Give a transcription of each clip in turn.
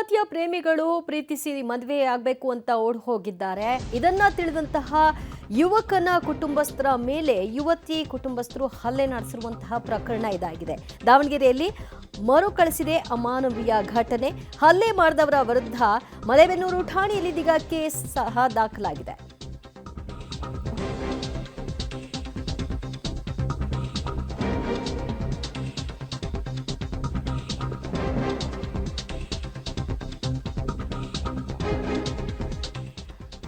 ಯುವತಿಯ ಪ್ರೇಮಿಗಳು ಪ್ರೀತಿಸಿ ಮದುವೆ ಆಗಬೇಕು ಅಂತ ಓಡ್ ಹೋಗಿದ್ದಾರೆ. ಇದನ್ನ ತಿಳಿದಂತಹ ಯುವಕನ ಕುಟುಂಬಸ್ಥರ ಮೇಲೆ ಯುವತಿ ಕುಟುಂಬಸ್ಥರು ಹಲ್ಲೆ ನಡೆಸಿರುವಂತಹ ಪ್ರಕರಣ ಇದಾಗಿದೆ. ದಾವಣಗೆರೆಯಲ್ಲಿ ಮರುಕಳಿಸಿದೆ ಅಮಾನವೀಯ ಘಟನೆ. ಹಲ್ಲೆ ಮಾಡಿದವರ ವಿರುದ್ಧ ಮಲೆಬೆನ್ನೂರು ಠಾಣೆಯಲ್ಲಿ ಇದೀಗ ಕೇಸ್ ಸಹ ದಾಖಲಾಗಿದೆ.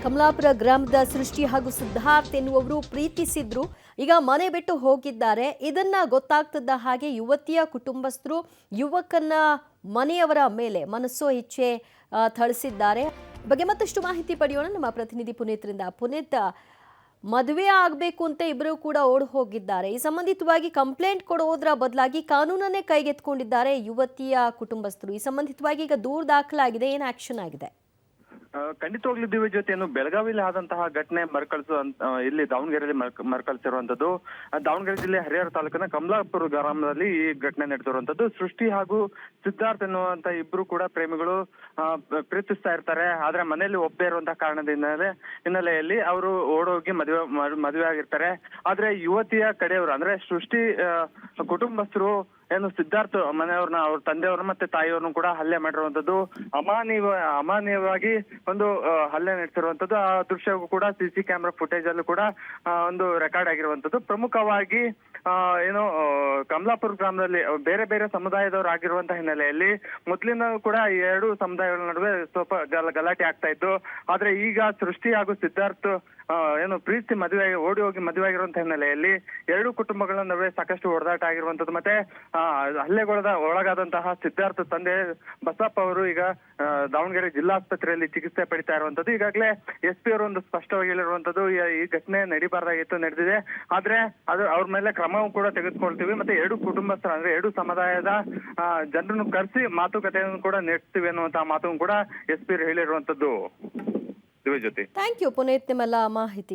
ಕಮಲಾಪುರ ಗ್ರಾಮದ ಸೃಷ್ಟಿ ಹಾಗೂ ಸಿದ್ಧಾರ್ಥ್ ಎನ್ನುವವರು ಪ್ರೀತಿಸಿದ್ರು. ಈಗ ಮನೆ ಬಿಟ್ಟು ಹೋಗಿದ್ದಾರೆ. ಇದನ್ನ ಗೊತ್ತಾಗ್ತಿದ್ದ ಹಾಗೆ ಯುವತಿಯ ಕುಟುಂಬಸ್ಥರು ಯುವಕನ ಮನೆಯವರ ಮೇಲೆ ಮನಸ್ಸೋ ಇಚ್ಛೆ ಥಳಿಸಿದ್ದಾರೆ. ಬಗ್ಗೆ ಮತ್ತಷ್ಟು ಮಾಹಿತಿ ಪಡೆಯೋಣ ನಮ್ಮ ಪ್ರತಿನಿಧಿ ಪುನೀತ್ರಿಂದ. ಪುನೀತ್, ಮದುವೆ ಆಗಬೇಕು ಅಂತ ಇಬ್ಬರು ಕೂಡ ಓಡ್ ಹೋಗಿದ್ದಾರೆ. ಈ ಸಂಬಂಧಿತವಾಗಿ ಕಂಪ್ಲೇಂಟ್ ಕೊಡೋದ್ರ ಬದಲಾಗಿ ಕಾನೂನನ್ನೇ ಕೈಗೆತ್ಕೊಂಡಿದ್ದಾರೆ ಯುವತಿಯ ಕುಟುಂಬಸ್ಥರು. ಈ ಸಂಬಂಧಿತವಾಗಿ ಈಗ ದೂರು ದಾಖಲಾಗಿದೆ. ಏನು ಆಕ್ಷನ್ ಆಗಿದೆ? ಖಂಡಿತವಾಗ್ಲೂ ದಿವ್ಯ ಜೊತೆಯನ್ನು ಬೆಳಗಾವಿಯಲ್ಲಿ ಆದಂತಹ ಘಟನೆ ಇಲ್ಲಿ ದಾವಣಗೆರೆಯಲ್ಲಿ ಮರುಕಳಿಸಿರುವಂತದ್ದು. ದಾವಣಗೆರೆ ಜಿಲ್ಲೆ ಹರಿಹರ ತಾಲೂಕಿನ ಕಮಲಾಪುರ ಗ್ರಾಮದಲ್ಲಿ ಈ ಘಟನೆ ನಡೆದಿರುವಂತದ್ದು. ಸೃಷ್ಟಿ ಹಾಗೂ ಸಿದ್ಧಾರ್ಥ್ ಎನ್ನುವಂತ ಇಬ್ರು ಕೂಡ ಪ್ರೇಮಿಗಳು ಪ್ರೀತಿಸ್ತಾ ಇರ್ತಾರೆ. ಆದ್ರೆ ಮನೆಯಲ್ಲಿ ಒಬ್ಬದೇ ಇರುವಂತಹ ಕಾರಣದ ಹಿನ್ನೆಲೆಯಲ್ಲಿ ಅವರು ಓಡೋಗಿ ಮದುವೆ ಆಗಿರ್ತಾರೆ. ಆದ್ರೆ ಯುವತಿಯ ಕಡೆಯವರು ಅಂದ್ರೆ ಸೃಷ್ಟಿ ಕುಟುಂಬಸ್ಥರು ಏನು ಸಿದ್ಧಾರ್ಥ್ ಮನೆಯವ್ರನ್ನ ಅವ್ರ ತಂದೆಯವ್ರನ್ನ ಮತ್ತೆ ತಾಯಿಯವ್ರನ್ನ ಕೂಡ ಹಲ್ಲೆ ಮಾಡಿರುವಂತದ್ದು. ಅಮಾನ್ಯವಾಗಿ ಒಂದು ಹಲ್ಲೆ ನಡೆಸಿರುವಂತದ್ದು. ಆ ದೃಶ್ಯವೂ ಕೂಡ ಸಿಸಿ ಕ್ಯಾಮೆರಾ ಫುಟೇಜ್ ಅಲ್ಲೂ ಕೂಡ ಒಂದು ರೆಕಾರ್ಡ್ ಆಗಿರುವಂತದ್ದು. ಪ್ರಮುಖವಾಗಿ ಏನು ಕಮಲಾಪುರ ಗ್ರಾಮದಲ್ಲಿ ಬೇರೆ ಬೇರೆ ಸಮುದಾಯದವರು ಆಗಿರುವಂತಹ ಹಿನ್ನೆಲೆಯಲ್ಲಿ ಮೊದಲಿನ ಕೂಡ ಈ ಎರಡು ಸಮುದಾಯಗಳ ನಡುವೆ ಸ್ವಲ್ಪ ಗಲಾಟೆ ಆಗ್ತಾ ಇತ್ತು. ಆದ್ರೆ ಈಗ ಸೃಷ್ಟಿ ಹಾಗೂ ಸಿದ್ಧಾರ್ಥ್ ಏನು ಪ್ರೀತಿ ಓಡಿ ಹೋಗಿ ಮದುವೆ ಆಗಿರುವಂತಹ ಹಿನ್ನೆಲೆಯಲ್ಲಿ ಎರಡು ಕುಟುಂಬಗಳ ನಡುವೆ ಸಾಕಷ್ಟು ಹೊಡೆದಾಟ ಆಗಿರುವಂತದ್ದು. ಮತ್ತೆ ಒಳಗಾದಂತಹ ಸಿದ್ಧಾರ್ಥ್ ತಂದೆ ಬಸಪ್ಪ ಅವರು ಈಗ ದಾವಣಗೆರೆ ಜಿಲ್ಲಾಸ್ಪತ್ರೆಯಲ್ಲಿ ಚಿಕಿತ್ಸೆ ಪಡಿತಾ ಇರುವಂತದ್ದು. ಈಗಾಗಲೇ SP ಅವರು ಒಂದು ಸ್ಪಷ್ಟವಾಗಿ ಹೇಳಿರುವಂತದ್ದು, ಈ ಘಟನೆ ನಡಿಬಾರ್ದಾಗಿತ್ತು, ನಡೆದಿದೆ. ಆದ್ರೆ ಅದು ಅವ್ರ ಮೇಲೆ ಕ್ರಮವೂ ಕೂಡ ತೆಗೆದುಕೊಳ್ತೀವಿ. ಮತ್ತೆ ಎರಡು ಕುಟುಂಬಸ್ಥರ ಅಂದ್ರೆ ಎರಡು ಸಮುದಾಯದ ಜನರನ್ನು ಕರೆಸಿ ಮಾತುಕತೆಯನ್ನು ಕೂಡ ನಡೆಸ್ತೀವಿ ಅನ್ನುವಂತಹ ಮಾತನ್ನು ಕೂಡ SP ಹೇಳಿರುವಂತದ್ದು. ಜೊತೆ ಥ್ಯಾಂಕ್ ಯು ಪುನೀತ್, ನಿಮ್ಮೆಲ್ಲ ಮಾಹಿತಿ